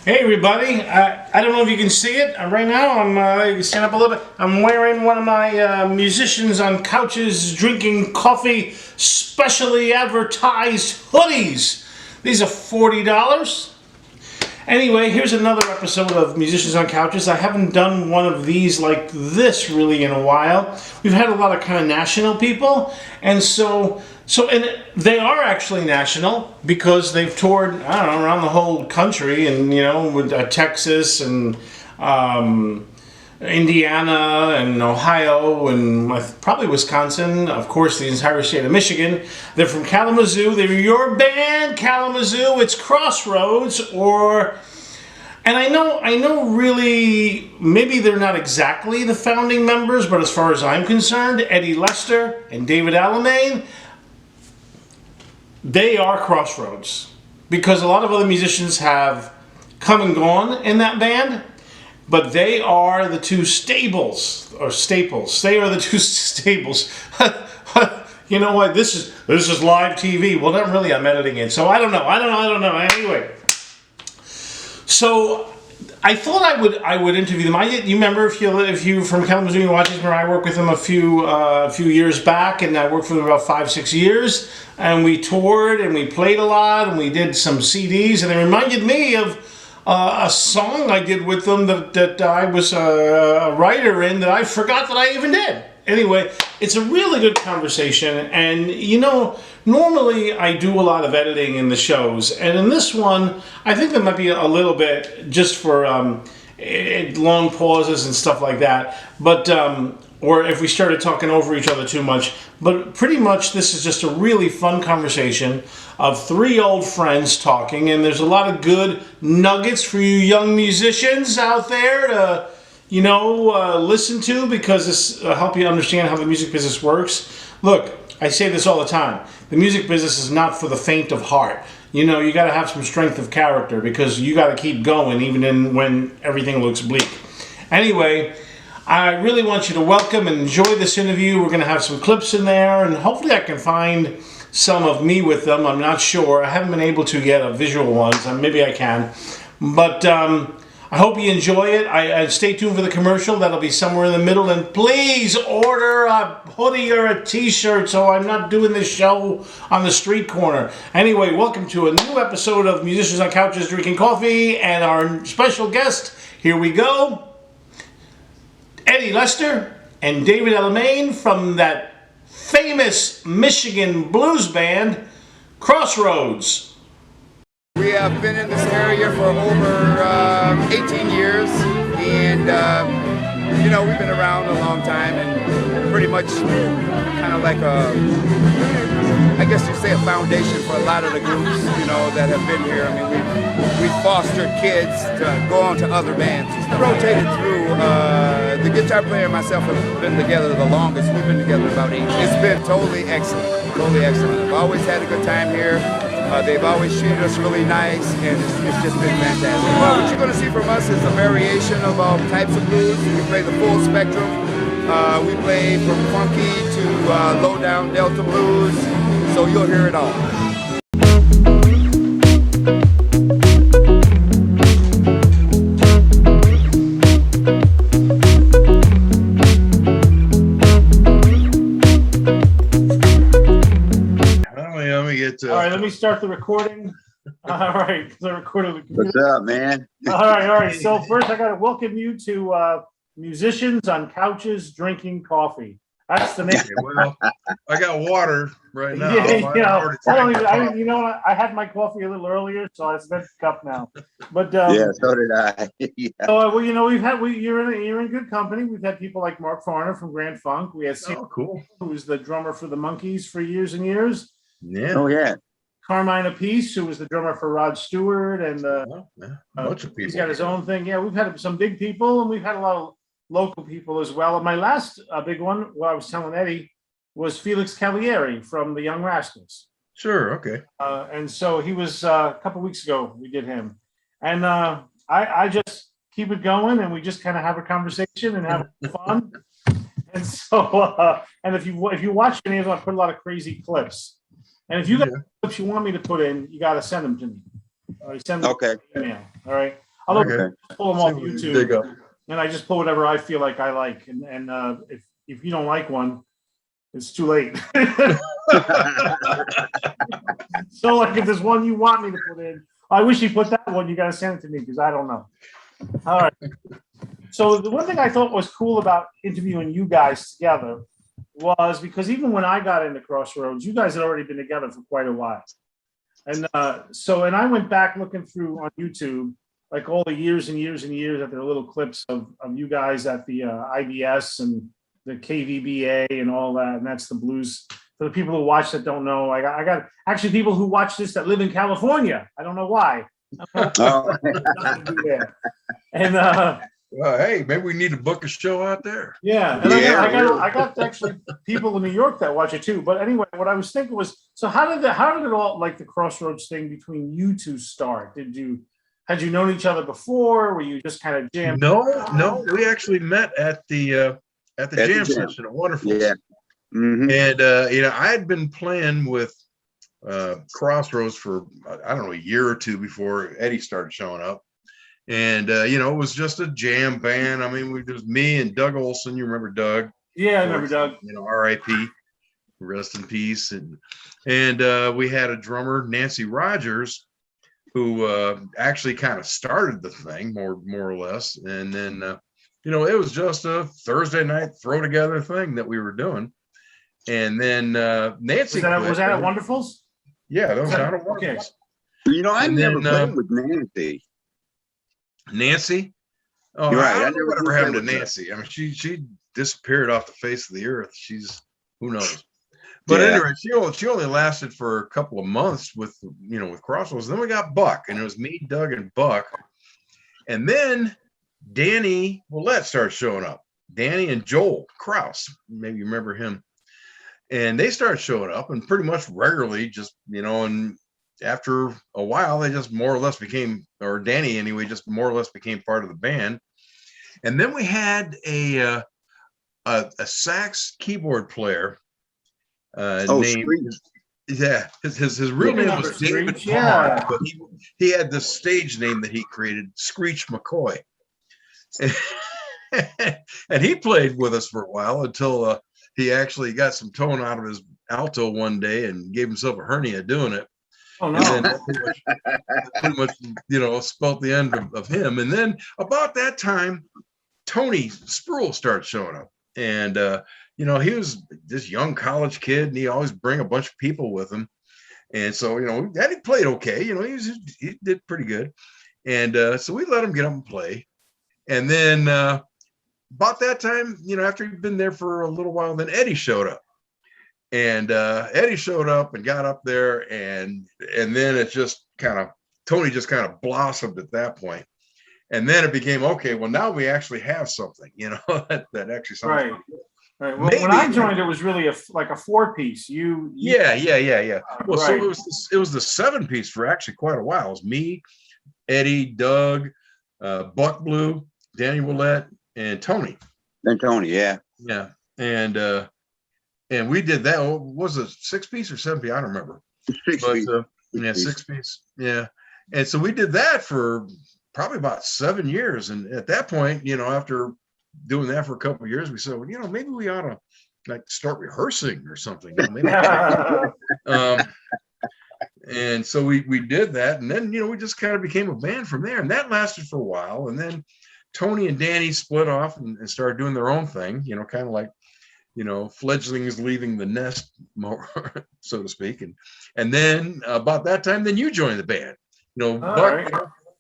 Hey everybody! I don't know if you can see it right now. You stand up a little bit. I'm wearing one of my musicians on couches drinking coffee specially advertised hoodies. These are $40. Anyway, here's another episode of Musicians on Couches. I haven't done one of these like this really in a while. We've had a lot of kind of national people, and and they are actually national because they've toured, I don't know, around the whole country, and with Texas and Indiana and Ohio and probably Wisconsin, of course the entire state of Michigan. They're from Kalamazoo. They're your band, Kalamazoo. It's Crossroads, and I know really, maybe they're not exactly the founding members, but as far as I'm concerned, Lester and David Allemang, they are Crossroads, because a lot of other musicians have come and gone in that band, but they are the two staples. They are the two staples. You know what? This is live TV. Well, not really. I'm editing it, so I don't know. Anyway, so I thought I would interview them. You remember, if you from Kalamazoo, you watch this, I worked with them a few years back, and I worked for them about 5-6 years, and we toured and we played a lot and we did some CDs, and it reminded me of a song I did with them that I was a writer in that I forgot that I even did. Anyway, it's a really good conversation, and normally I do a lot of editing in the shows, and in this one, I think there might be a little bit just for long pauses and stuff like that, but or if we started talking over each other too much. But pretty much this is just a really fun conversation of three old friends talking, and there's a lot of good nuggets for you young musicians out there to listen to, because this will help you understand how the music business works. Look, I say this all the time. The music business is not for the faint of heart. You got to have some strength of character, because you got to keep going even when everything looks bleak. Anyway, I really want you to welcome and enjoy this interview. We're going to have some clips in there, and hopefully I can find some of me with them. I'm not sure. I haven't been able to yet, of visual ones. Maybe I can. But I hope you enjoy it. I stay tuned for the commercial. That'll be somewhere in the middle. And please order a hoodie or a t-shirt, so I'm not doing this show on the street corner. Anyway, welcome to a new episode of Musicians on Couches Drinking Coffee, and our special guest, here we go, Lester and David Allemang from that famous Michigan blues band, Crossroads. We have been in this area for over 18 years, and we've been around a long time, and pretty much kind of like I guess you'd say a foundation for a lot of the groups, that have been here. I mean, we've fostered kids to go on to other bands. Rotated through. The guitar player and myself have been together the longest. We've been together about 8 years. It's been totally excellent. I've always had a good time here. They've always treated us really nice, and it's just been fantastic. Well, what you're going to see from us is a variation of all types of blues. We play the full spectrum. We play from funky to low-down Delta blues, so you'll hear it all. All right, let me start the recording. All right, the recording. What's up, man? All right. So first, I got to welcome you to Musicians on Couches Drinking Coffee. That's the name. Well, I got water right now. I had my coffee a little earlier, so I spent the cup now. But yeah, so did I. Yeah. So you're in good company. We've had people like Mark Farner from Grand Funk. We had cool, who's the drummer for the Monkees for years and years. Yeah. Oh yeah. Carmine Appice, who was the drummer for Rod Stewart, and a bunch of people. He's got his own thing. Yeah, we've had some big people, and we've had a lot of local people as well. And my last big one, what I was telling Eddie, was Felix Caviari from the Young Rascals. Sure, okay. And so he was a couple weeks ago. We did him, and I just keep it going, and we just kind of have a conversation and have fun. And so, and if you watch any of them, I put a lot of crazy clips. And if you got clips you want me to put in, you got to send them to me. Send them to email. All right. I'll Okay. pull them See off what we YouTube, dig up. and I just pull whatever I feel like I like. And if you don't like one, it's too late. So like if there's one you want me to put in, I wish you put that one. You got to send it to me because I don't know. All right. So the one thing I thought was cool about interviewing you guys together was because even when I got into Crossroads, you guys had already been together for quite a while. And and I went back looking through on YouTube, like all the years and years and years at their little clips of you guys at the IBS and the KVBA and all that. And that's the blues. For the people who watch that don't know, I got actually people who watch this that live in California. I don't know why. And Well, hey, maybe we need to book a show out there. yeah, and I got actually people in New York that watch it too. But anyway, what I was thinking was, so how did it all, like the Crossroads thing between you two start? Had you known each other before? Were you just kind of jammed? No, we actually met at the jam session at Wonderful. Yeah. Mm-hmm. And I had been playing with Crossroads for I don't know, a year or two before Eddie started showing up. And it was just a jam band. I mean, it was me and Doug Olson. You remember Doug? Yeah, I remember Doug. R.I.P. Rest in peace. And we had a drummer, Nancy Rogers, who actually kind of started the thing more or less. And then it was just a Thursday night throw together thing that we were doing. And then Nancy was that at Wonderfuls? Yeah, that was out of Okay. Wonderfuls. I never played with Nancy. Nancy? Oh, You're right. I don't know whatever happened to Nancy. I mean, she disappeared off the face of the earth. She's who knows. But anyway, she only lasted for a couple of months with Crossroads. Then we got Buck, and it was me, Doug, and Buck. And then Danny Willette started showing up. Danny and Joel Kraus, maybe you remember him. And they started showing up, and pretty much regularly, just and after a while, they just more or less became, or Danny anyway, just more or less became part of the band. And then we had a sax keyboard player named Screech. Yeah, his real name was David Pond, but he had this stage name that he created, Screech McCoy. And he played with us for a while until he actually got some tone out of his alto one day and gave himself a hernia doing it. Oh, no. And then pretty much, spelt the end of him. And then about that time, Tony Spruill started showing up. And, he was this young college kid, and he always bring a bunch of people with him. And so, and he played okay. He did pretty good. And so we let him get up and play. And then about that time, after he'd been there for a little while, then Eddie showed up. And Eddie showed up and got up there, and then it just Tony just kind of blossomed at that point. And then it became, okay, well, now we actually have something, that actually sounds right. Right. Well, when I joined, it was really like a 4-piece. Yeah. Well, right. So it was the 7-piece for actually quite a while. It was me, Eddie, Doug, Buck Blue, Danny Willette, and Tony. And Tony, yeah. Yeah. And we did that. Was it 6-piece or 7-piece? I don't remember. 6-piece. 6-piece. Yeah. And so we did that for probably about 7 years. And at that point, after doing that for a couple of years, we said, well, maybe we ought to start rehearsing or something. Maybe. And so we did that. And then, we just kind of became a band from there. And that lasted for a while. And then Tony and Danny split off and started doing their own thing, kind of like, fledglings leaving the nest, more, so to speak. And then about that time, then you joined the band.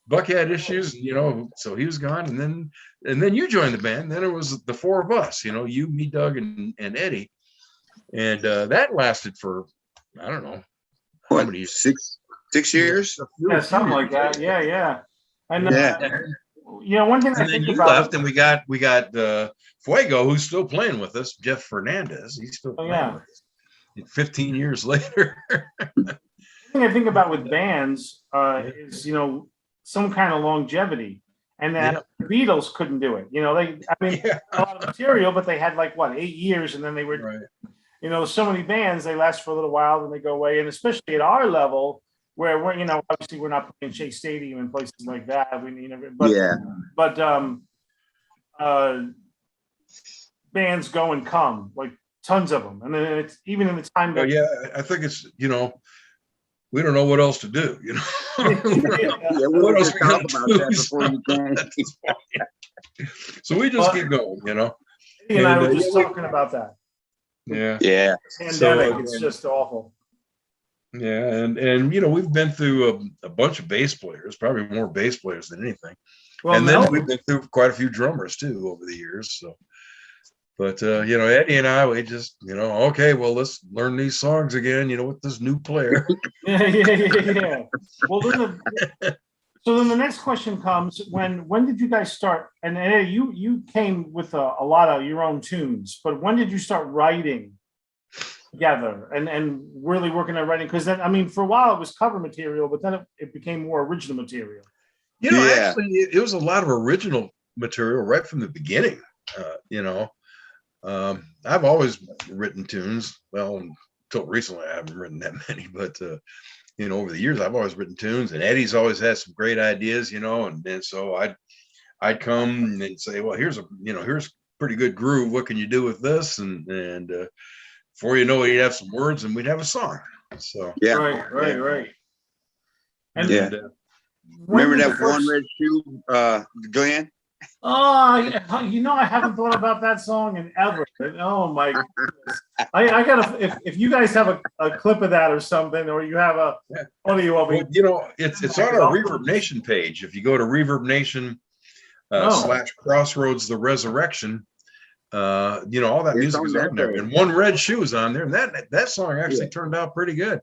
Buck had issues, so he was gone. And then you joined the band. Then it was the 4 of us, you, me, Doug, and Eddie. And that lasted for, I don't know, how many years? 6 years? Yeah, something like that. Yeah. And one thing I think you about left, and we got Fuego, who's still playing with us, Jeff Fernandez. He's still playing with us 15 years later. The thing I think about with bands is, some kind of longevity, and that the Beatles couldn't do it. A lot of material, but they had 8 years, and then they were, so many bands, they last for a little while, then they go away. And especially at our level, where we're, obviously we're not playing Shea Stadium and places like that. But Yeah. bands go and come, like tons of them, and then it's even in the time that I think it's we don't know what else to do. Yeah, What we'll else just we talk gonna about do? that before you can. So we just keep going. Eddie and I were And, just talking about that Yeah. Yeah. pandemic. So, It's just awful. Yeah, and we've been through a bunch of bass players, probably more bass players than anything. Well, And then we've been through quite a few drummers too over the years. So, but Eddie and I, we just okay, well, let's learn these songs again. With this new player. yeah. Well, so then the next question comes: when did you guys start? And Eddie, you came with a lot of your own tunes, but when did you start writing together and really working on writing? Because then, for a while it was cover material, but then it became more original material. Actually, it was a lot of original material right from the beginning. I've always written tunes. Well, until recently, I haven't written that many, but over the years, I've always written tunes, and Eddie's always had some great ideas, and so I'd come and say, well, here's a pretty good groove. What can you do with this? And before you know it, he'd have some words, and we'd have a song. So Yeah. Right. And Yeah. Remember that One Red Shoe, Glenn? Oh, I haven't thought about that song in ever. Oh my goodness. I gotta, if you guys have a clip of that or something, or you have a audio of it. It's on our Reverb Nation page. If you go to Reverb Nation / Crossroads, the Resurrection, all that music is on there. And One Red Shoe is on there. And that song actually turned out pretty good.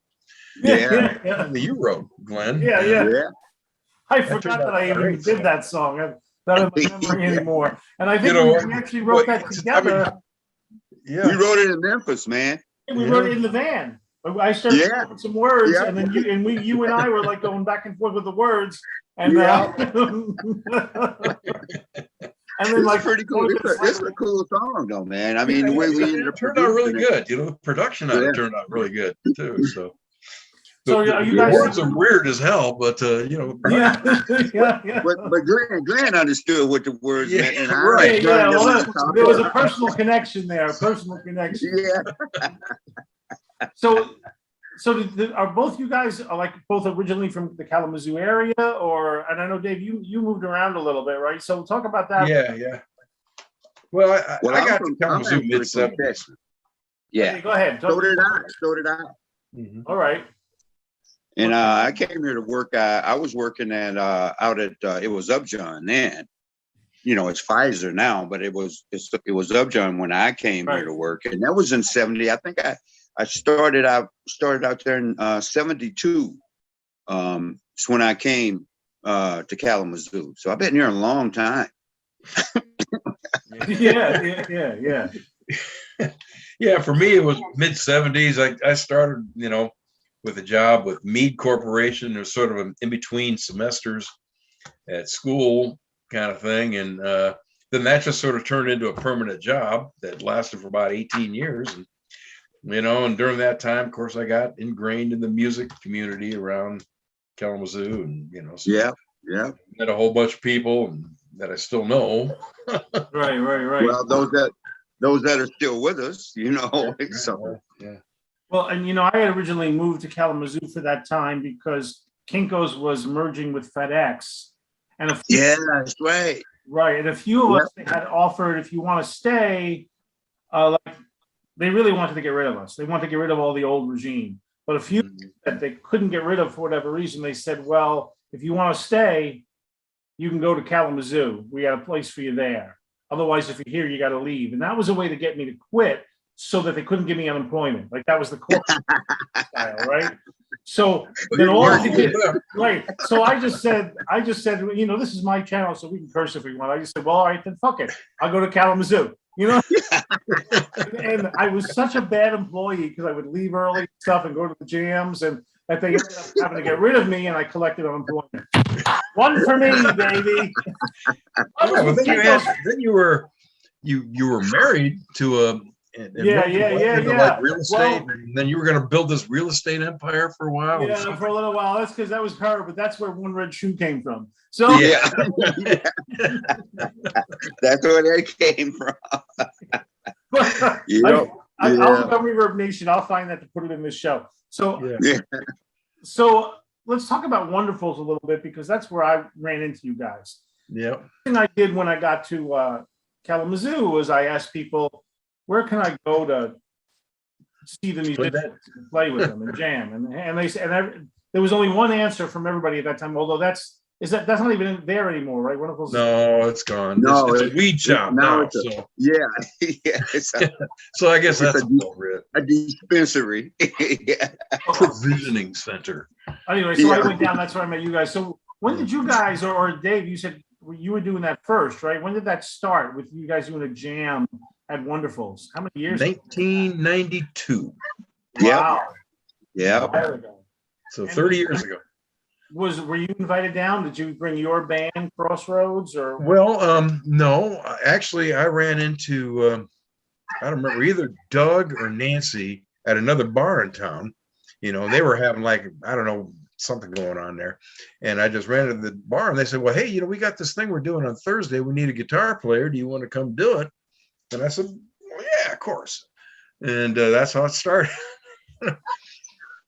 Yeah. You wrote, Glenn. Yeah. I forgot turned out that I even great. did that song. Not in my memory anymore. And I think we actually wrote that together. We wrote it in Memphis, man. We wrote it in the van. I started with some words, and then you and I were like going back and forth with the words, and and then like pretty cool. It's a cool song, though, man. I mean, the way it turned out really good. The production on it turned out really good too. So. So are you guys? The words are weird as hell, but yeah. But Glenn understood what the words meant, and right. There was a personal connection there. Yeah. So are both you guys both originally from the Kalamazoo area, and I know Dave, you moved around a little bit, right? So talk about that. Yeah. Well, I got to Kalamazoo mid-70s. Yeah. Okay, go ahead. So did I. Mm-hmm. All right. And I came here to work. I was working at out at it was Upjohn then. It's Pfizer now, but it was Upjohn when I came here to work, and that was in '70. I think I started out there in '72. It's when I came to Kalamazoo. So I've been here a long time. Yeah. Yeah, for me it was mid-70s. I started, with a job with Mead Corporation. There's sort of an in-between semesters at school kind of thing. And then that just sort of turned into a permanent job that lasted for about 18 years. And, and during that time, of course, I got ingrained in the music community around Kalamazoo. And, so met a whole bunch of people that I still know. Right. Well, those that are still with us, so. Yeah. Well, and I had originally moved to Kalamazoo for that time because Kinko's was merging with FedEx, and that's right. Right, and a few of us had offered, if you want to stay, they really wanted to get rid of us. They wanted to get rid of all the old regime, but a few that they couldn't get rid of for whatever reason, they said, "Well, if you want to stay, you can go to Kalamazoo. We got a place for you there. Otherwise, if you're here, you got to leave." And that was a way to get me to quit, so that they couldn't give me unemployment. That was the corporate style, right? So then all I did, right. So I just said, this is my channel, so we can curse if we want. I just said, well, all right, then fuck it. I'll go to Kalamazoo. And I was such a bad employee because I would leave early and stuff and go to the jams, and that they ended up having to get rid of me, and I collected unemployment. One for me, baby. Then you were married to and Yeah. like real estate, Well, and then you were going to build this real estate empire for a while. yeah, for a little while. That's because that was her, but that's where One Red Shoe came from. So Yeah. That's where that came from. I'll look on Reverb Nation. I'll find that to put it in this show. So, Yeah. so let's talk about Wonderfuls a little bit, because that's where I ran into you guys. Yeah. The thing I did when I got to Kalamazoo was I asked people, where can I go to see the musicians and play with them and jam? And they said, there was only one answer from everybody at that time, although that's not even there anymore, right? Wonderfuls. No, it's gone. No, it's a weed shop now. So I guess that's a dispensary. Yeah. Provisioning center. Anyway, so I went down. That's where I met you guys. So when did you guys, or Dave, you said you were doing that first, right? When did that start with you guys doing a jam at Wonderfuls? How many years? 1992. Wow. Yeah. So 30 years ago. Were you invited down? Did you bring your band, Crossroads, or? Well, no. Actually, I ran into I don't remember, either Doug or Nancy at another bar in town. You know, they were having like, I don't know, something going on there. And I just ran to the bar and they said, well, hey, you know, we got this thing we're doing on Thursday. We need a guitar player. Do you want to come do it? And I said, well, yeah, of course. And that's how it started.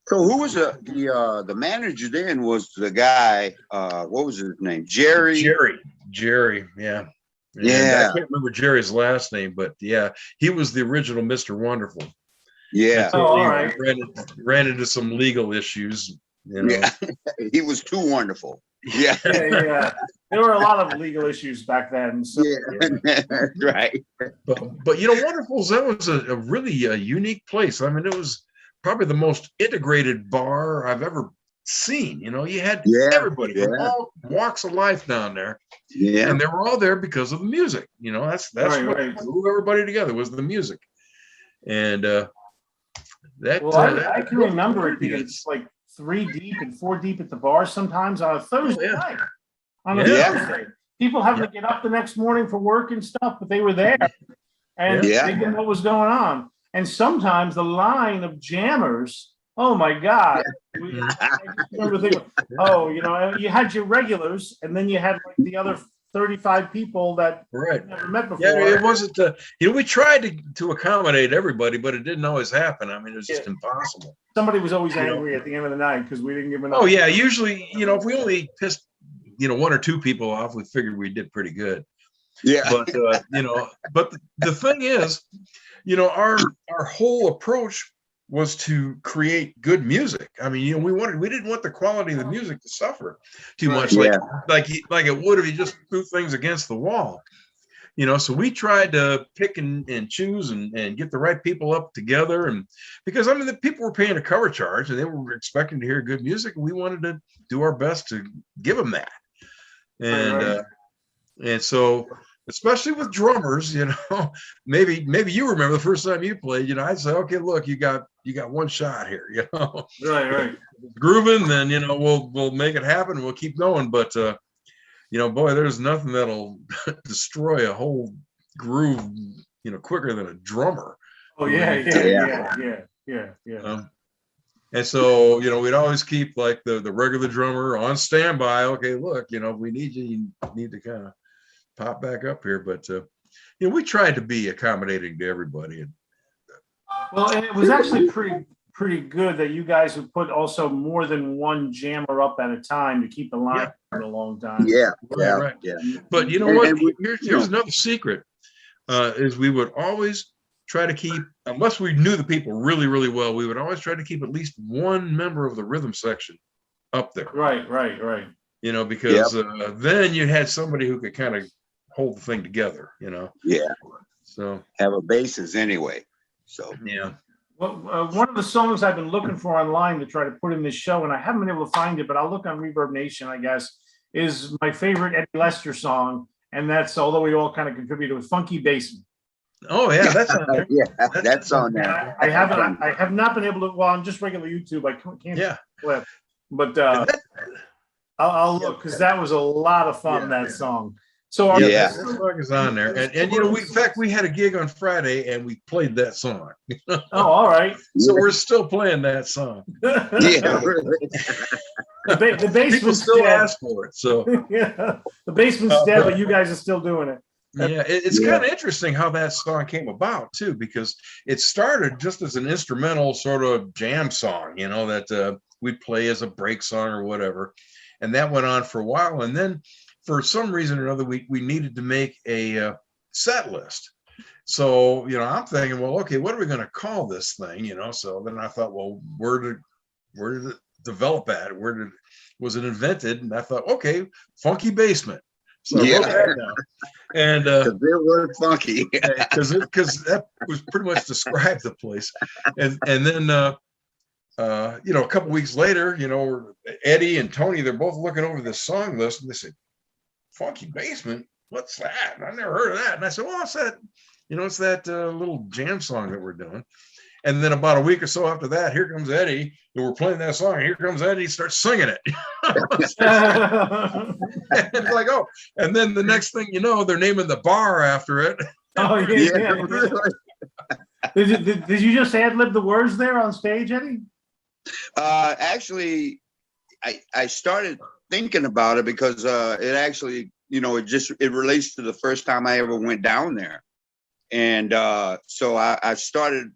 So who was the manager then? Was the guy, what was his name? Jerry, yeah. And yeah. I can't remember Jerry's last name, but yeah, he was the original Mr. Wonderful. Yeah. So all right. Ran into some legal issues. You know? Yeah. He was too wonderful. Yeah. Yeah. There were a lot of legal issues back then. So, yeah. Right. But you know, Wonderfuls, that was a really unique place. I mean, it was probably the most integrated bar I've ever seen. You know, you had everybody from all walks of life down there. Yeah. And they were all there because of the music. You know, that's what drew everybody together, was the music. And I can remember it because it's like 3 deep and 4 deep at the bar sometimes on a Thursday night. On a Thursday. People having to get up the next morning for work and stuff, but they were there and they didn't know what was going on. And sometimes the line of jammers, oh my God. I remember thinking, you know, you had your regulars and then you had like the other 35 people that you never met before. Yeah, it wasn't, you know, we tried to accommodate everybody, but it didn't always happen. I mean, it was just impossible. Somebody was always angry at the end of the night because we didn't give enough. Oh, yeah. Usually, you know, if we only pissed, you know, 1 or 2 people off, we figured we did pretty good. Yeah. But, you know, but the thing is, you know, our whole approach was to create good music. I mean, you know, we didn't want the quality of the music to suffer too much, like it would if you just threw things against the wall. You know, so we tried to pick and choose and get the right people up together. And because I mean, the people were paying a cover charge and they were expecting to hear good music, and we wanted to do our best to give them that. And and so, especially with drummers, you know, maybe you remember the first time you played, you know, I'd say, okay, look, you got 1 shot here, you know. Right. Grooving, then, you know, we'll make it happen. We'll keep going. But you know, boy, there's nothing that'll destroy a whole groove, you know, quicker than a drummer. Oh yeah. And so, you know, we'd always keep like the regular drummer on standby. Okay, look, you know, if we need you need to kind of pop back up here. But you know, we tried to be accommodating to everybody. Well, and it was actually pretty good that you guys would put also more than 1 jammer up at a time to keep the line for a long time. Yeah. Right. But you know what? Here's another secret: is we would always try to keep, unless we knew the people really, really well, we would always try to keep at least 1 member of the rhythm section up there. Right. You know, because then you had somebody who could kind of hold the thing together, you know. Yeah. So have a basis anyway. So yeah. Well, one of the songs I've been looking for online to try to put in this show, and I haven't been able to find it, but I'll look on Reverb Nation, I guess, is my favorite Eddie Lester song, and that's, although we all kind of contributed, with Funky Basin. Oh yeah, that's on there. That's on there. I have not been able to. Well, on just regular YouTube, I can't flip. But I'll look, because that was a lot of fun. That song. So our, Yeah. That song is on there, and you know, in fact, we had a gig on Friday, and we played that song. oh, all right. So we're still playing that song. Yeah, really. The People basement's still dead. ask for it. So Yeah, the basement's dead, but you guys are still doing it. yeah, it's kind of interesting how that song came about too, because it started just as an instrumental sort of jam song, you know, that we'd play as a break song or whatever, and that went on for a while, and then for some reason or another, we needed to make a set list. So, you know, I'm thinking, well, okay, what are we going to call this thing? You know, so then I thought, well, where did it develop at? Was it invented? And I thought, okay, Funky Basement. So I wrote that down. And Because it was funky. because that was pretty much described the place. And then you know, a couple weeks later, you know, Eddie and Tony, they're both looking over this song list, and they said, Funky Basement, what's that? I never heard of that. And I said, well, it's that, you know, it's that little jam song that we're doing. And then about a week or so after that, here comes Eddie, and we're playing that song. And here comes Eddie, starts singing it. And it's like, oh, and then the next thing you know, they're naming the bar after it. Oh yeah. Really. Did you just ad lib the words there on stage, Eddie? Actually, I started thinking about it because it actually, you know, it relates to the first time I ever went down there. And so I started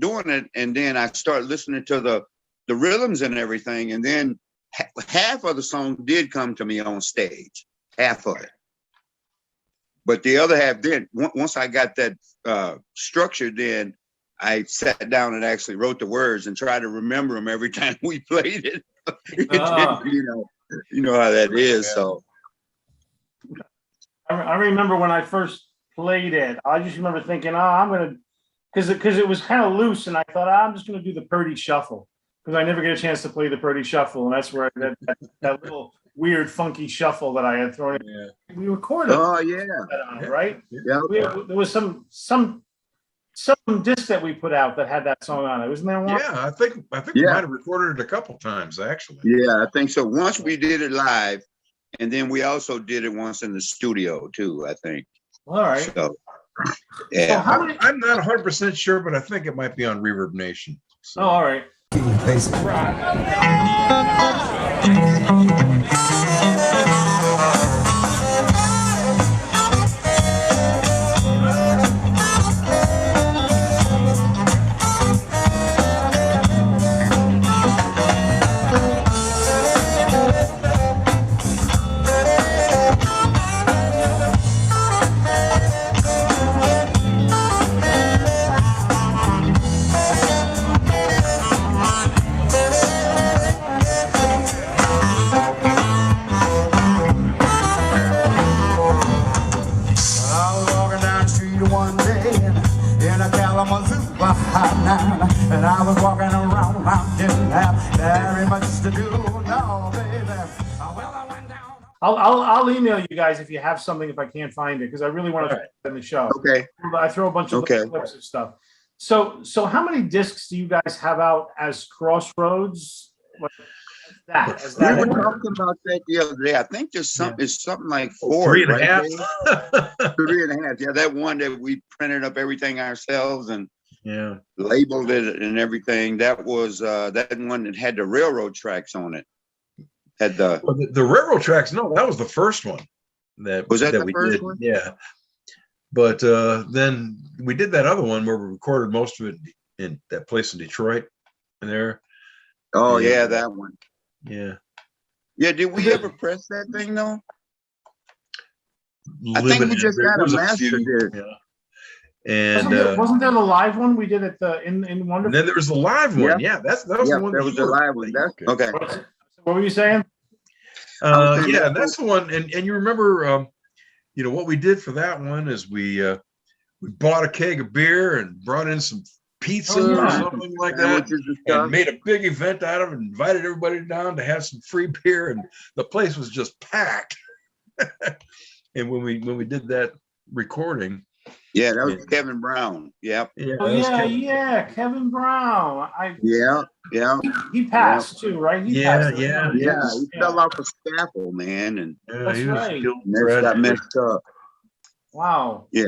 doing it, and then I started listening to the rhythms and everything, and then half of the song did come to me on stage, half of it. But the other half didn't. Once I got that structured, then I sat down and actually wrote the words and tried to remember them every time we played it. You know how that is. Yeah. So I remember when I first played it, I just remember thinking, I'm gonna, because it was kind of loose, and I thought, I'm just gonna do the Purdy Shuffle, because I never get a chance to play the Purdy Shuffle, and that's where that little weird funky shuffle that I had thrown in. Yeah. We recorded oh yeah, that on it, right? yeah. There was some disc that we put out that had that song on it. Wasn't there one? Yeah, I think we might have recorded it a couple times actually. Yeah, I think so. Once we did it live, and then we also did it once in the studio too, I think. All right. So, So yeah. how many? I'm not 100% sure, but I think it might be on Reverb Nation. So. Oh, all right. Kalamzoos and I was walking around, I didn't have very much to do, no, baby. Well, I went down. I'll email you guys if you have something, if I can't find it, because I really want to put it in the show. Okay. I throw a bunch of little clips of stuff. So how many discs do you guys have out as Crossroads? What is that? Is We that were it? talking about that the other day. I think there's it's something like 4, Three and a right, half. Dave? 3.5. Yeah, that one that we printed up everything ourselves and Yeah. labeled it and everything. That was that one that had the railroad tracks on it. Had the Well, the railroad tracks. No, that was the first one. Was that the we first did. one? Yeah. But then we did that other one where we recorded most of it in that place in Detroit. And there. oh Yeah. yeah, that one. Yeah. Yeah, did we ever press that thing though? I think we Limited. just There got a was master few, disc. yeah. And Wasn't there the live one we did at the in and Wonderful? then there was the live one. Yeah, that was Yeah, the one. there that was you the were live one. playing. That's okay. What were you saying? saying Yeah, that that's the one. And you remember, you know, what we did for that one is we bought a keg of beer and brought in some pizza Oh, yeah. or something like that, Sandwiches and stuff. and made a big event out of it, and invited everybody down to have some free beer, and the place was just packed. And when we did that recording, Yeah, that was Kevin Brown. Yep. Yeah, Oh, that was yeah, Kevin. yeah, Kevin Brown. Yeah. Yeah. He passed too, right? He Yeah, passed. yeah, Yeah. was- He fell off a scaffold, man, and Yeah, That's he was right. killed got tragically. messed up. Wow. Yeah.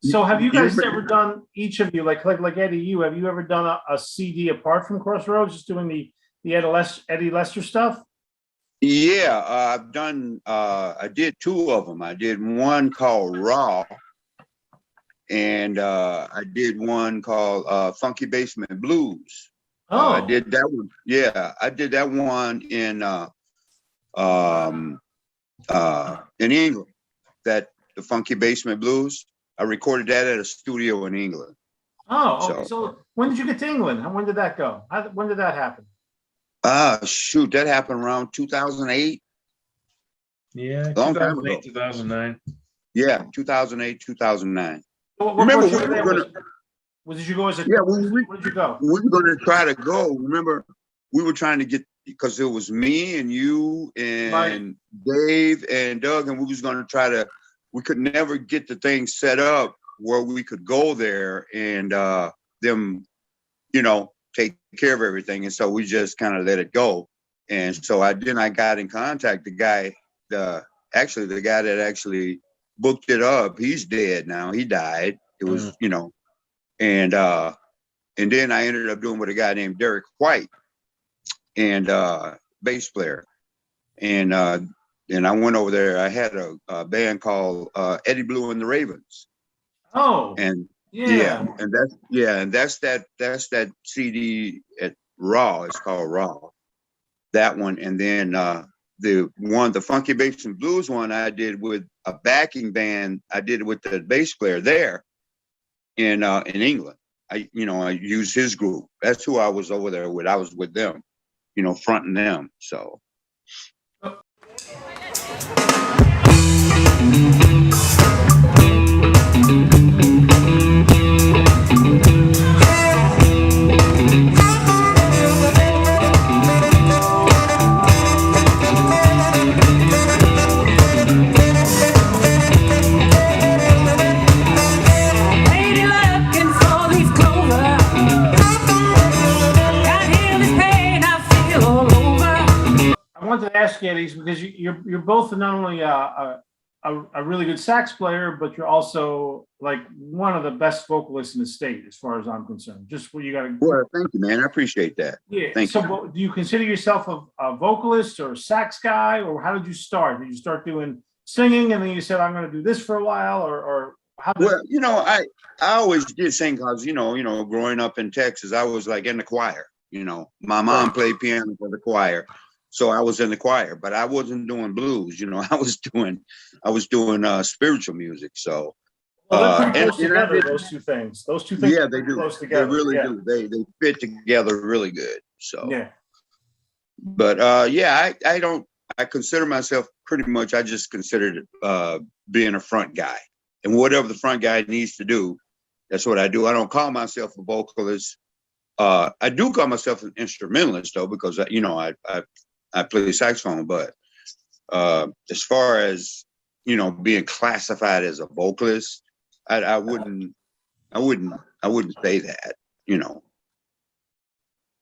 So have you You guys remember- ever done, each of you, like Eddie, have you ever done a CD apart from Crossroads, just doing the Eddie Lester stuff? Yeah, I've done. I did two of them. I did one called Raw, and I did one called Funky Basement Blues. Oh, I did that one. Yeah, I did that one in England. That the Funky Basement Blues. I recorded that at a studio in England. oh, okay. So when did you get to England? When did that go? When did that happen? Shoot, that happened around 2008. Yeah, Long time 2008, ago. 2009. Yeah, 2008, 2009. What Remember, brought you we were there? gonna- Did you go as a? Yeah, where did you go? We were going to try to go. Remember, we were trying to get, because it was me and you and Dave and Doug, and we was going to try to, we could never get the thing set up where we could go there and them, take care of everything. And so we just kind of let it go. And so I got in contact, the guy that actually booked it up. He's dead now. He died. It was, and then I ended up doing with a guy named Derek White, and bass player. And I went over there. I had a band called Eddie Blue and the Ravens. Oh, And yeah. and that's that CD at Raw. It's called Raw. That one, and then the Funky Bass and Blues one I did with a backing band. I did it with the bass player there in England. I used his group. That's who I was over there with. I was with them, fronting them. So. I wanted to ask you, Eddie, because you're both not only a really good sax player, but you're also like one of the best vocalists in the state, as far as I'm concerned. Just what you got to. Well, thank you, man. I appreciate that. Yeah. Thank So, do you consider yourself a vocalist or a sax guy, or how did you start? Did you start doing singing, and then you said, "I'm going to do this for a while," or how? Well, I always did sing because growing up in Texas, I was like in the choir. My mom played piano for the choir, so I was in the choir, but I wasn't doing blues. I was doing spiritual music. So. Well, they're pretty close and together. Those two things. Those two things. Yeah, they do. Close together. They really do. They fit together really good. So. Yeah. But I consider myself pretty much. I just considered being a front guy, and whatever the front guy needs to do, that's what I do. I don't call myself a vocalist. I do call myself an instrumentalist though, because I play saxophone. But as far as being classified as a vocalist, I wouldn't say that.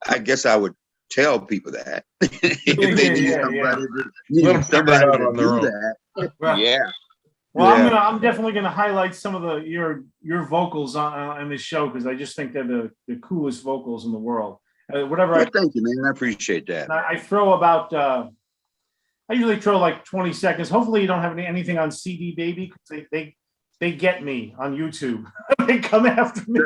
I guess I would tell people that if they need somebody to do that. Right. Yeah. Well, Yeah. I'm definitely gonna highlight some of your vocals on this show, because I just think they're the coolest vocals in the world. Whatever. Well, thank you, man. I appreciate that. I throw about. I usually throw like 20 seconds. Hopefully, you don't have anything on CD Baby, because they get me on YouTube. They come after me.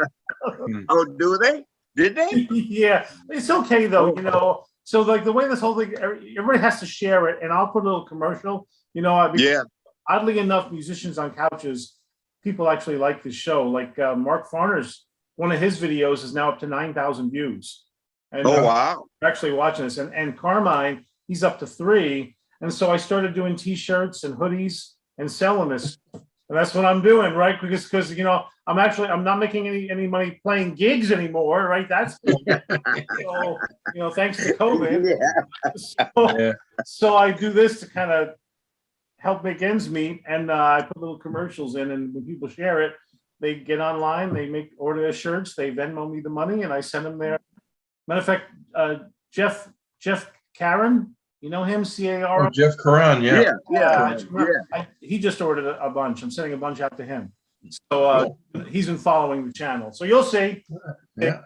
Oh, do they? Did they? Yeah, it's okay though. So like the way this whole thing, everybody has to share it, and I'll put a little commercial. Yeah. Oddly enough, musicians on couches, people actually like this show. Like Mark Farner's, one of his videos is now up to 9,000 views. And, Oh, wow. we're actually watching this, and Carmine, he's up to 3. And so I started doing T-shirts and hoodies and selling this. And that's what I'm doing, right? Because I'm not making any money playing gigs anymore, right? That's so, thanks to COVID. Yeah. So I do this to kind of help make ends meet, and I put little commercials in, and when people share it, They get online, they order their shirts, they Venmo me the money, and I send them there. Matter of fact, Jeff Caron, you know him, C-A-R. Oh, Jeff Caron, He just ordered a bunch. I'm sending a bunch out to him. So he's been following the channel. So you'll see. Yeah.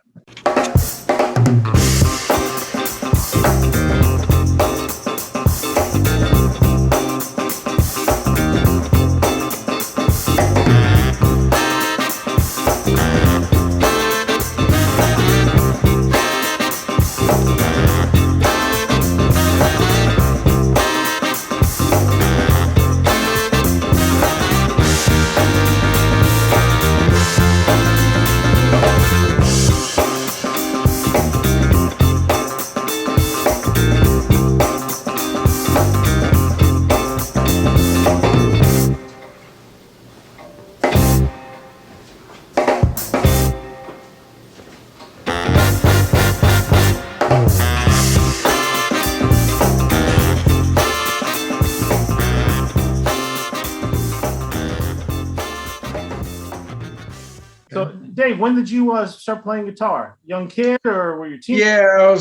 So Dave, when did you start playing guitar? Young kid, or were you teen? Yeah, I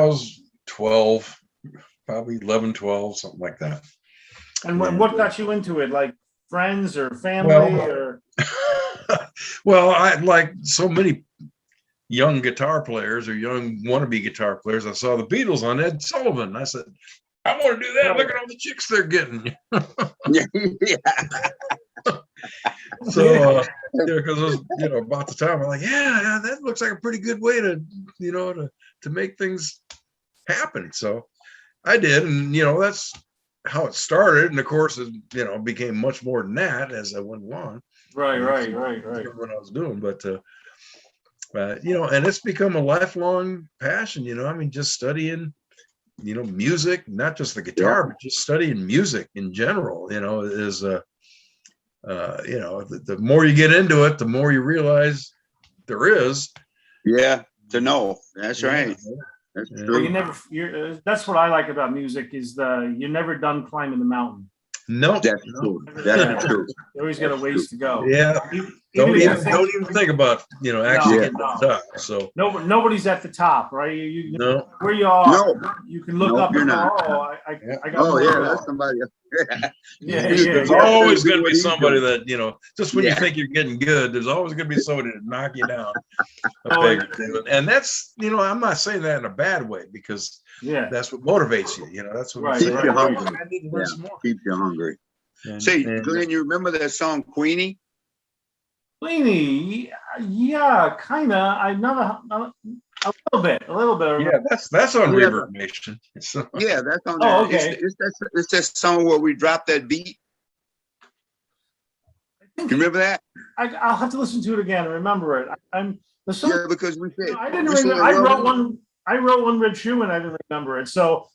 was 12, probably 11, 12, something like that. And what got you into it? Like friends or family or? Well, I like so many young guitar players or young wannabe guitar players. I saw the Beatles on Ed Sullivan. I said, I want to do that. Look at all the chicks they're getting. So, because it was, about the time, I'm like, yeah, that looks like a pretty good way to, to make things happen. So I did, and that's how it started. And of course, it became much more than that as I went along. Right. What I was doing, but and it's become a lifelong passion. I mean, just studying, music, not just the guitar, but just studying music in general. Is the more you get into it, the more you realize there is. Yeah, to know. That's right. That's true. That's what I like about music is you're never done climbing the mountain. No, that's true. That's true. You always got a ways to go. Yeah. Don't even think about actually getting to the top. So nobody's at the top, right? No. Where you are, you can look up and go, I got. Oh yeah, that's somebody else. There's always going to be somebody that just when you think you're getting good, there's always going to be somebody to knock you down. And that's I'm not saying that in a bad way, because that's what motivates you. That's what keeps you hungry. Keeps you hungry. Say, Glenn, you remember that song Queenie? Queenie, yeah, kind of. I never. A little bit. Yeah, that's on Reverb Nation. Yeah, that's on there. Okay. It's that song where we drop that beat. You remember that? I'll have to listen to it again and remember it. Yeah, because we said I didn't remember. I wrote one Red Shoe and I didn't remember it. So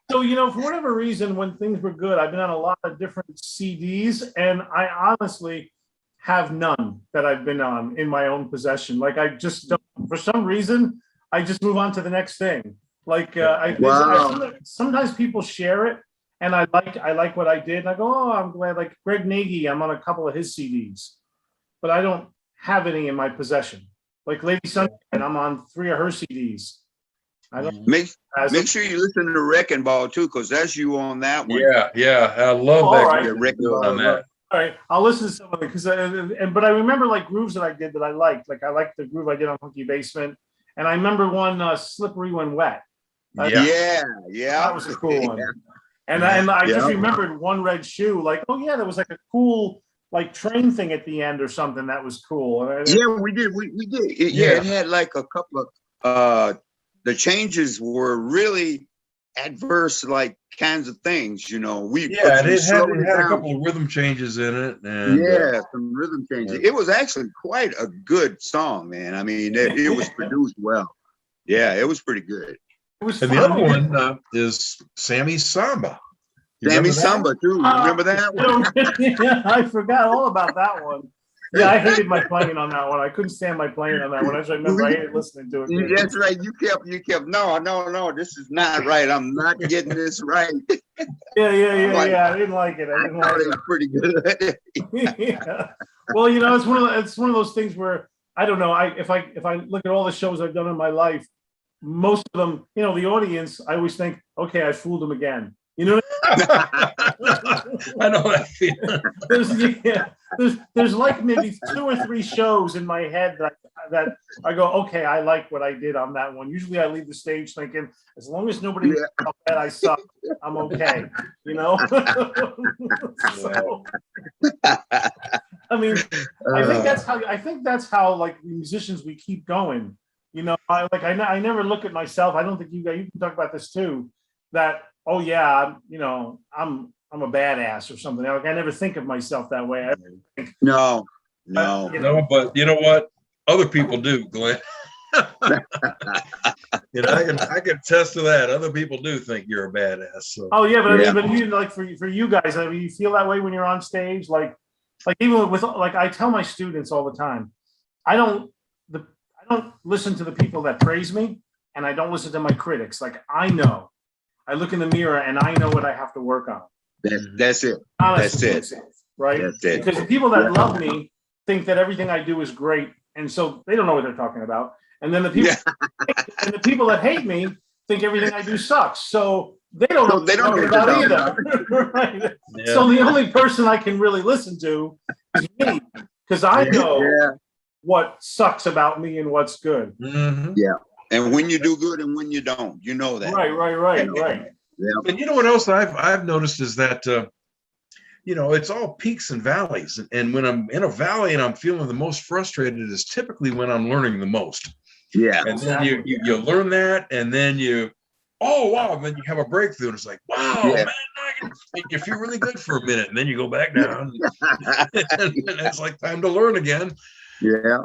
So for whatever reason, when things were good, I've been on a lot of different CDs, and I honestly have none that I've been on in my own possession. Like I just don't, for some reason, I just move on to the next thing. Like sometimes people share it, and I like what I did. And I go, oh, I'm glad. Like Greg Nagy, I'm on a couple of his CDs, but I don't have any in my possession. Like Lady Sunshine, I'm on 3 of her CDs. I don't make sure you listen to Wrecking Ball too, because that's you on that one. Yeah, I love that. Right. Wrecking Ball on that. All right, I'll listen to some of it but I remember like grooves that I did that I liked. Like I liked the groove I did on Funky Basement, and I remember one Slippery When Wet. Yeah, that was a cool one. And I just remembered One Red Shoe. Like, oh yeah, there was like a cool like train thing at the end or something that was cool. Yeah, we did. We did. It had like a couple of the changes were really adverse, like kinds of things, it had a couple of rhythm changes in it, and some rhythm changes. It was actually quite a good song, man. I mean, it was produced well. Yeah, it was pretty good. And the other one is Sammy's Samba. Sammy's Samba too. Remember that one? I forgot all about that one. Yeah, I hated my playing on that one. I couldn't stand my playing on that one. I just remember I hated listening to it. That's right. You kept. No. This is not right. I'm not getting this right. Yeah. I didn't like it. It's pretty good. Yeah. Well, it's one of those things where I don't know. If I look at all the shows I've done in my life, most of them, the audience, I always think, okay, I fooled them again. You know. I know that feeling. There's like maybe 2 or 3 shows in my head that I go, okay, I like what I did on that one. Usually I leave the stage thinking, as long as nobody knows how bad I suck, I'm okay. So, I mean, I think that's how like musicians we keep going. I never look at myself. I don't think you can talk about this too. That oh yeah, I'm a badass or something. Like I never think of myself that way. No. But you know what? Other people do, Glenn. I can attest to that. Other people do think you're a badass. So. Oh yeah, but even like for you guys, I mean, you feel that way when you're on stage, like even with like I tell my students all the time, I don't listen to the people that praise me, and I don't listen to my critics. Like I look in the mirror and I know what I have to work on. That's it. That's it. Right? That's it. Because the people that love me think that everything I do is great, and so they don't know what they're talking about. And then the people that hate me think everything I do sucks. So they don't know what they're talking about either. Right? Yeah. So the only person I can really listen to is me, because I know what sucks about me and what's good. Mm-hmm. Yeah. And when you do good and when you don't, you know that. Right. Yeah. And you know what else I've noticed is that it's all peaks and valleys. And when I'm in a valley and I'm feeling the most frustrated is typically when I'm learning the most. Yeah. And then you learn that, and then and then you have a breakthrough, and it's like, wow, man, you feel really good for a minute, and then you go back down, and it's like time to learn again. Yeah.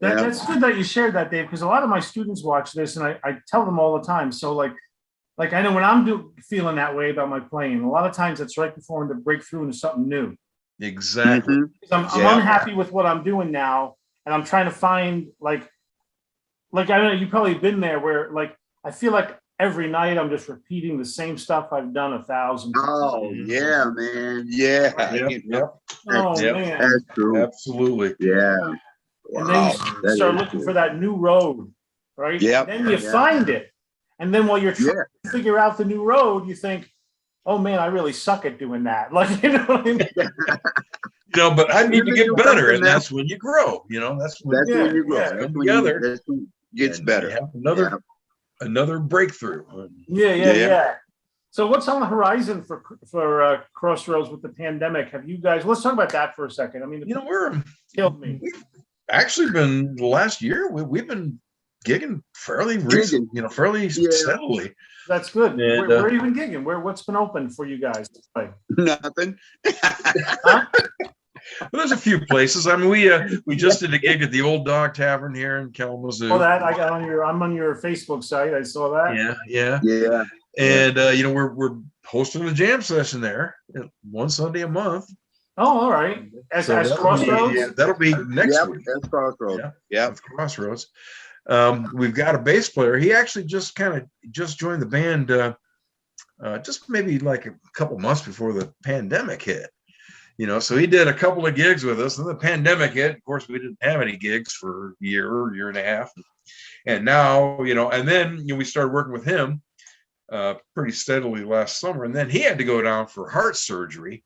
That's good that you shared that, Dave, because a lot of my students watch this, and I tell them all the time. So like I know when I'm feeling that way about my playing, a lot of times it's right before I'm to break through into something new. Exactly. I'm unhappy with what I'm doing now, and I'm trying to find like I don't know, you've probably been there where like I feel like every night I'm just repeating the same stuff I've done 1,000 times. Oh yeah, man. Yeah. Yep. Man. That's true. Absolutely. Yeah. And then you start looking for that new road, right? Yeah. Then you find it. And then while you're trying to figure out the new road, you think, oh man, I really suck at doing that. Like, you know what I mean? But I need to get better. And that's when you grow. That's when you grow. That's together. That's when it gets better. Have another breakthrough. Yeah. So what's on the horizon for Crossroads with the pandemic? Have you guys, let's talk about that for a second. I mean, killed me. We've actually been the last year, we've been gigging fairly steadily. That's good. And, where have you been gigging? What's been open for you guys? Nothing. Huh? Well, there's a few places. I mean, we just did a gig at the Old Dog Tavern here in Kalamzoos. Oh, that I got I'm on your Facebook site. I saw that. Yeah. And we're hosting a jam session there one Sunday a month. Oh, all right. As Crossroads? That'll be next week. That's Crossroads. Yeah, it's Crossroads. We've got a bass player. He actually just joined the band just maybe like a couple months before the pandemic hit. So he did a couple of gigs with us, and the pandemic hit. Of course, we didn't have any gigs for a year and a half. And now, and then we started working with him pretty steadily last summer. And then he had to go down for heart surgery.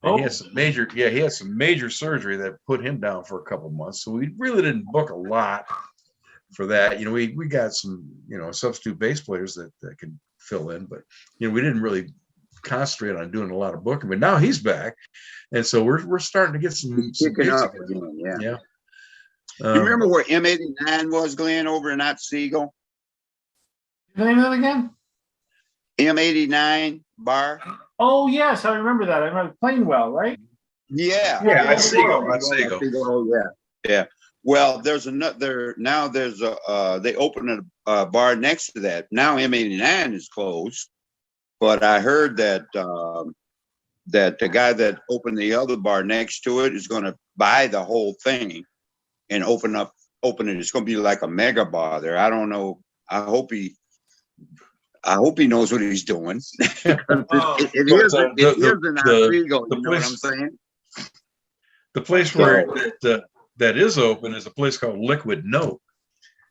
And he had some major surgery that put him down for a couple months. So we really didn't book a lot for that. We got some, substitute bass players that can fill in, but we didn't really concentrate on doing a lot of booking. But now he's back, and so we're starting to get some kicking up again. Yeah. You remember where M89 was, Glenn, over in Otsego? The name of that again? M89 bar. Oh yes, I remember that. I remember Plainwell, right? Yeah. Otsego. Yeah. Well, there's another. Now there's they opened a bar next to that. Now M89 is closed, but I heard that that the guy that opened the other bar next to it is going to buy the whole thing and open it. It's going to be like a mega bar there. I don't know. I hope he knows what he's doing. It is an Oswego, you know what I'm saying? The place where that is open is a place called Liquid Note.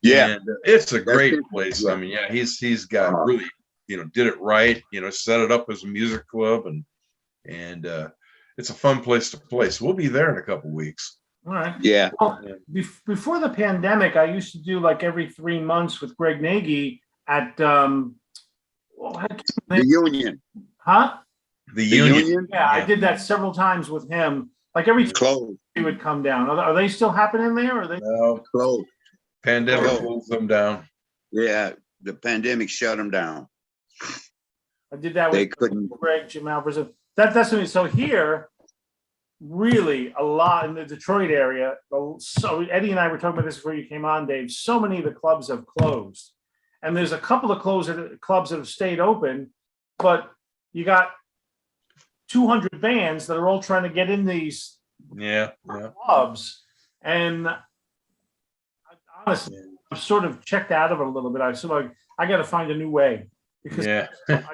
Yeah, and it's a great place. I mean, yeah, he's got really, did it right. Set it up as a music club, and it's a fun place to play. So we'll be there in a couple weeks. All right. Yeah. Well, before the pandemic, I used to do like every 3 months with Greg Nagy at the Union. Huh? The Union. Yeah, I did that several times with him. Like every closed. He would come down. Are they still happening there? Or are they closed? Pandemic closed them down. Yeah, the pandemic shut them down. I did that They with couldn't. Greg, Jim Alvarez. That's what I mean. So here, really a lot in the Detroit area. So Eddie and I were talking about this before you came on, Dave. So many of the clubs have closed, and there's a couple of clubs that have stayed open, but you got 200 bands that are all trying to get in these clubs, and honestly, I'm sort of checked out of it a little bit. I got to find a new way because I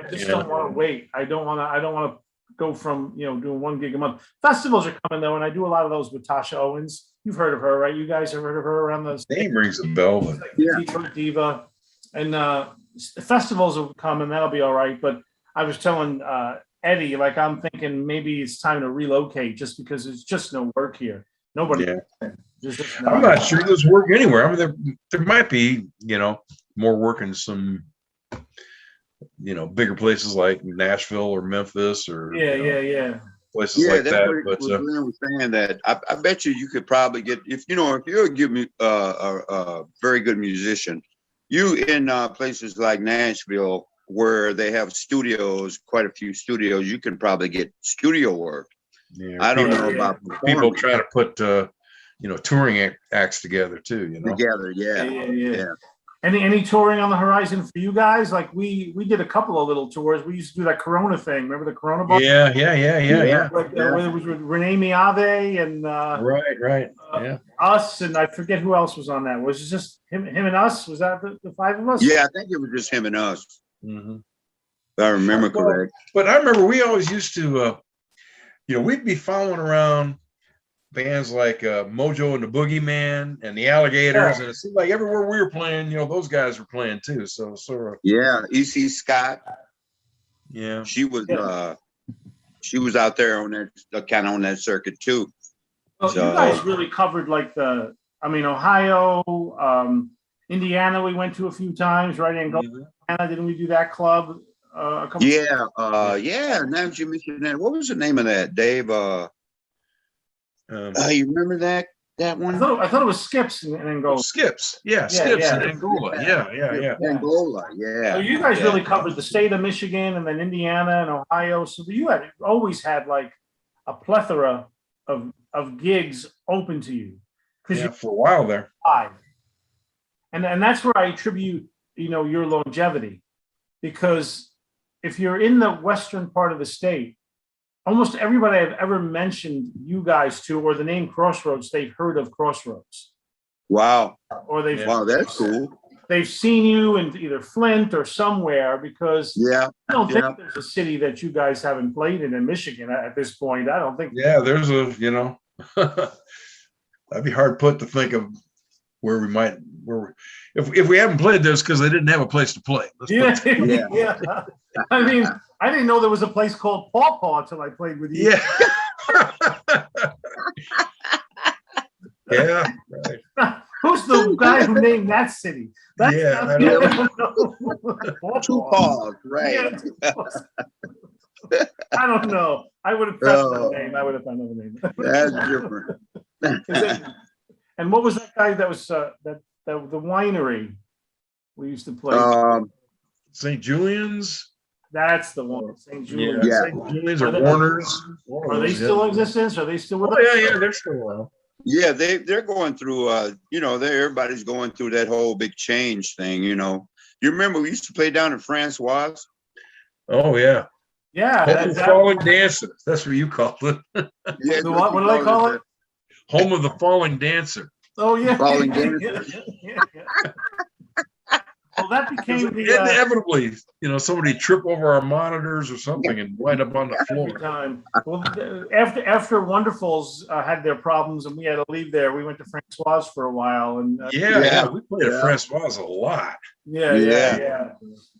just don't want to wait. I don't want to go from doing 1 gig a month. Festivals are coming though, and I do a lot of those with Tasha Owens. You've heard of her, right? You guys have heard of her around the name rings a bell. Detroit Diva, and festivals will come, and that'll be all right. But I was telling Eddie, like, I'm thinking maybe it's time to relocate just because there's just no work here. Nobody. I'm not sure there's work anywhere. I mean, there might be, more work in some, bigger places like Nashville or Memphis or places like that. But we're saying that I bet you could probably get if you're a very good musician, you in places like Nashville where they have studios, quite a few studios, you can probably get studio work. Yeah, I don't know about people trying to put touring acts together too. Together, yeah. Any touring on the horizon for you guys? Like we did a couple of little tours. We used to do that Corona thing. Remember the Corona bar? Yeah. It was with Renee Miave and right. us, and I forget who else was on that. Was it just him and us? Was that the 5 of us? Yeah, I think it was just him and us. Mm-hmm. If I remember correct. But I remember we always used to, we'd be following around bands like Mojo and the Boogeyman and the Alligators, and it seemed like everywhere we were playing, those guys were playing too. So sort of. Yeah, E.C. Scott. Yeah, she was out there on that kind of on that circuit too. Well, so, you guys really covered Ohio, Indiana. We went to a few times, right? And Indiana, didn't we do that club? A couple yeah. Now you mentioned that. What was the name of that, Dave? You remember that one? I thought it was Skips in Angola. Skips in Angola. Yeah. Angola, yeah. So you guys really covered the state of Michigan and then Indiana and Ohio. So you always had like a plethora of gigs open to you. For a while there. And that's where I attribute, your longevity, because if you're in the western part of the state, almost everybody I've ever mentioned you guys to, or the name Crossroads, they've heard of Crossroads. Wow. Or that's cool. They've seen you in either Flint or somewhere, because I don't think there's a city that you guys haven't played in Michigan at this point. I don't think. Yeah, there's I'd be hard put to think of where we might, if we haven't played this because they didn't have a place to play. Yeah. I mean, I didn't know there was a place called Paw Paw until I played with you. Yeah. Right. Who's the guy who named that city? I Two paws, right? I don't know. I would have pressed that name. I would have found another name. That's different. And what was that guy that was the winery we used to play? St. Julian's. That's the one. St. Julian's. Yeah. St. Julian's or Warner's. Are they still in existence? Are they still with us? Yeah, they're still around. Yeah, they're going through everybody's going through that whole big change thing, You remember we used to play down in Francois? Oh yeah. Yeah. Falling dances. That's what you call it. Yeah, what do they call it? home of the falling dancer. Oh yeah. Falling dancer. Well, that became the Inevitably, somebody trip over our monitors or something and wind up on the every floor. time. Well, after Wonderfuls had their problems and we had to leave there, we went to Francois for a while, and Yeah, we played at Francois a lot. yeah.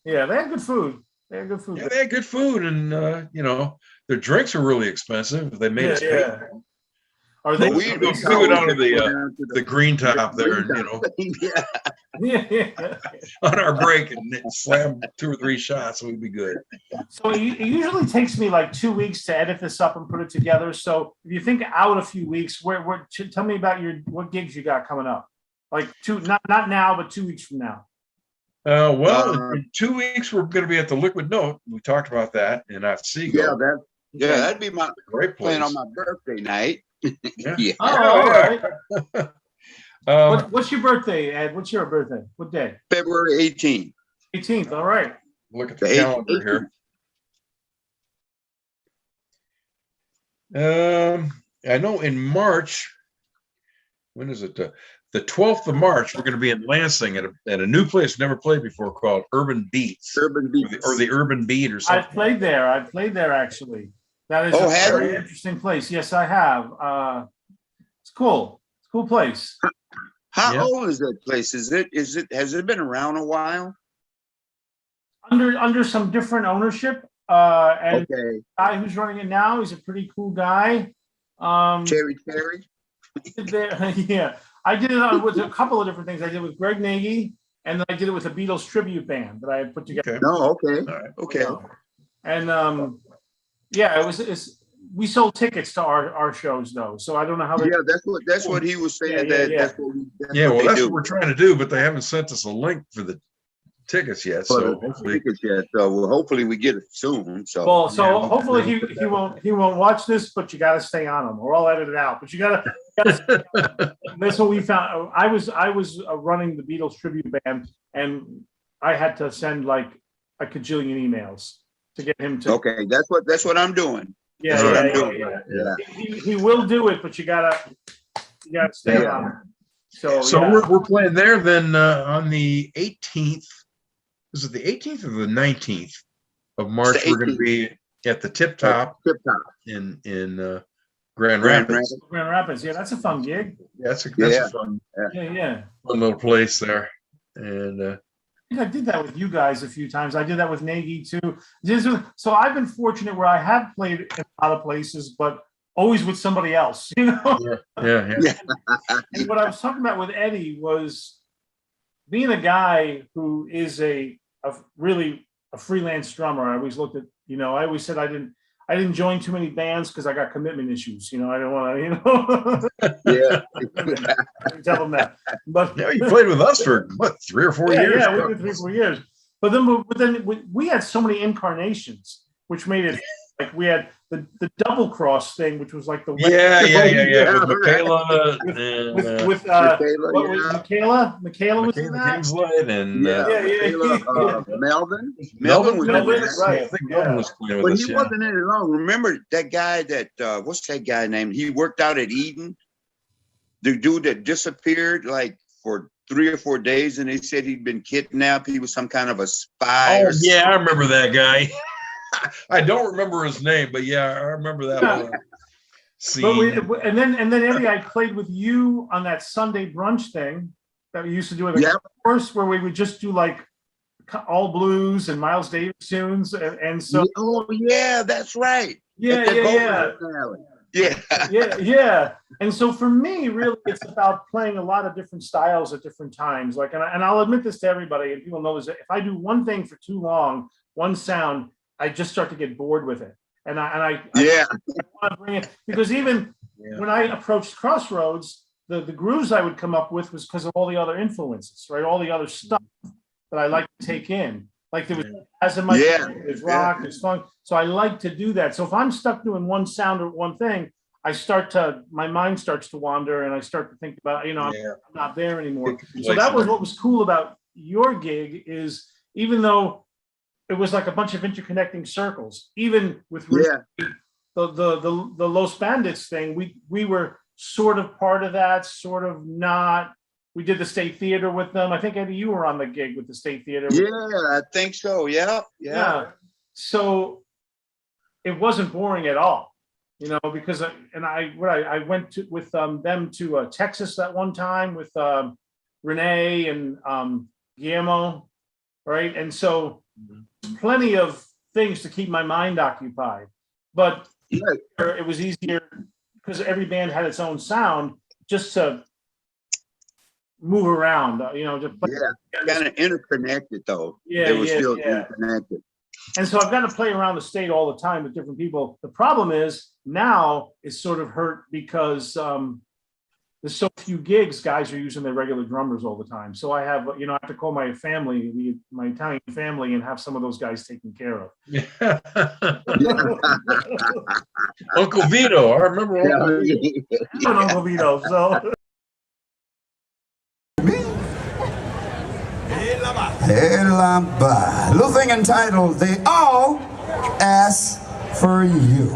They had good food. Yeah, they had good food, and their drinks were really expensive. They made us pay. Yeah. Are they? We go down to the green top there, and on our break and slam 2 or 3 shots, and we'd be good. So it usually takes me like 2 weeks to edit this up and put it together. So if you think out a few weeks, tell me about what gigs you got coming up. Like not now, but 2 weeks from now. In 2 weeks we're going to be at the Liquid Note. We talked about that, and at Seagull. That'd be my great place. Playing on my birthday night. Yeah. Oh, all right. What's your birthday, Ed? What's your birthday? What day? February 18th. 18th. All right. Look at the calendar here. I know in March. When is it? The 12th of March, we're going to be in Lansing at a new place never played before called Urban Beats. Urban Beats. Or the Urban Beat or something. I've played there actually. That is a very interesting place. Yes, I have. It's cool. It's a cool place. How old is that place? Has it been around a while? Under some different ownership. And the guy who's running it now is a pretty cool guy. Terry. Yeah. I did it with a couple of different things. I did it with Greg Nagy, and then I did it with a Beatles tribute band that I had put together. Okay. And we sold tickets to our shows though, so I don't know how. That's what he was saying. That's what we're trying to do, but they haven't sent us a link for the tickets yet. So hopefully we get it soon. So hopefully he won't watch this, but you got to stay on him, or I'll edit it out. But you got to. That's what we found. I was running the Beatles tribute band, and I had to send like a cajillion emails to get him to. Okay, that's what I'm doing. Yeah. He will do it, but you gotta stay on him. So we're playing there then on the 18th. Is it the 18th or the 19th of March? We're going to be at the Tip Top in Grand Rapids. Grand Rapids, yeah, that's a fun gig. Yeah, that's a fun, fun little place there. And I did that with you guys a few times. I did that with Nagy too. So I've been fortunate where I have played in a lot of places, but always with somebody else, Yeah. And what I was talking about with Eddie was being a guy who is a freelance drummer. I always looked at, I always said I didn't join too many bands because I got commitment issues. I don't want to, I can tell them that. But you played with us for what, 3 or 4 years? Yeah, we did 3 or 4 years. But then we had so many incarnations, which made it like we had the double cross thing, which was like the with Michaela with Michaela was in that. Kingsley and Melvin. Melvin was right. I think Melvin was playing with us. But he wasn't in it long. Remember that guy that what's that guy named? He worked out at Eden. The dude that disappeared like for 3 or 4 days, and they said he'd been kidnapped. He was some kind of a spy. Oh yeah, I remember that guy. I don't remember his name, but I remember that one. And then Eddie, I played with you on that Sunday brunch thing that we used to do at the course, where we would just do like all blues and Miles Davis tunes, and so. Oh yeah, that's right. Yeah. And so for me, really, it's about playing a lot of different styles at different times. Like, and I'll admit this to everybody, and people know this: if I do one thing for too long, one sound, I just start to get bored with it. And I want to bring it, because even when I approached Crossroads, the grooves I would come up with was because of all the other influences, right? All the other stuff that I like to take in. Like there was jazz in my there's rock, there's funk. So I like to do that. So if I'm stuck doing one sound or one thing, my mind starts to wander, and I start to think about, I'm not there anymore. So that was what was cool about your gig, is even though it was like a bunch of interconnecting circles, even with the Los Bandits thing, we were sort of part of that, sort of not. We did the State Theater with them. I think, Eddie, you were on the gig with the State Theater. Yeah, I think so. Yeah. So it wasn't boring at all, you know, because I went to with them to Texas that one time with Renee and Guillermo, right? And so plenty of things to keep my mind occupied, but it was easier because every band had its own sound just to move around, you know, just play. Kind of interconnected though. Yeah, they were still interconnected. And so I've got to play around the state all the time with different people. The problem is now it's sort of hurt because there's so few gigs. Guys are using their regular drummers all the time. So I have to call my family, my Italian family, and have some of those guys taken care of. Uncle Vito, I remember Uncle Vito. So. A little thing entitled "They All Ask for You."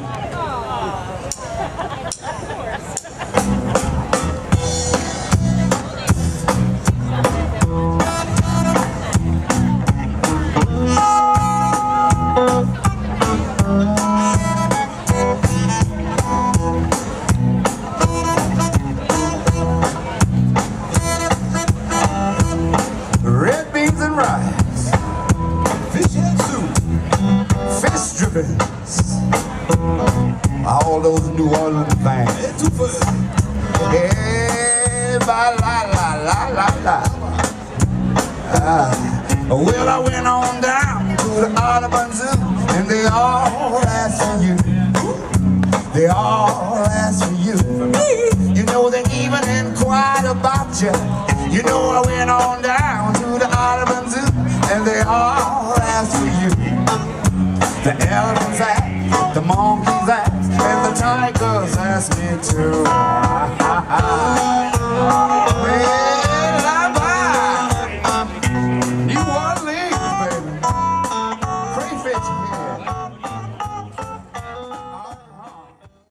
Red beans and rice, fish and soup, fish drippings, all those New Orleans things. Hey, la la la la la. Well, I went on down to the Audubon Zoo, and they all asked for you. They all asked for you. You know, they even inquired about you. You know, I went on down to the Audubon Zoo, and they all asked for you. The elephants asked, the monkeys asked, and the tigers asked me too.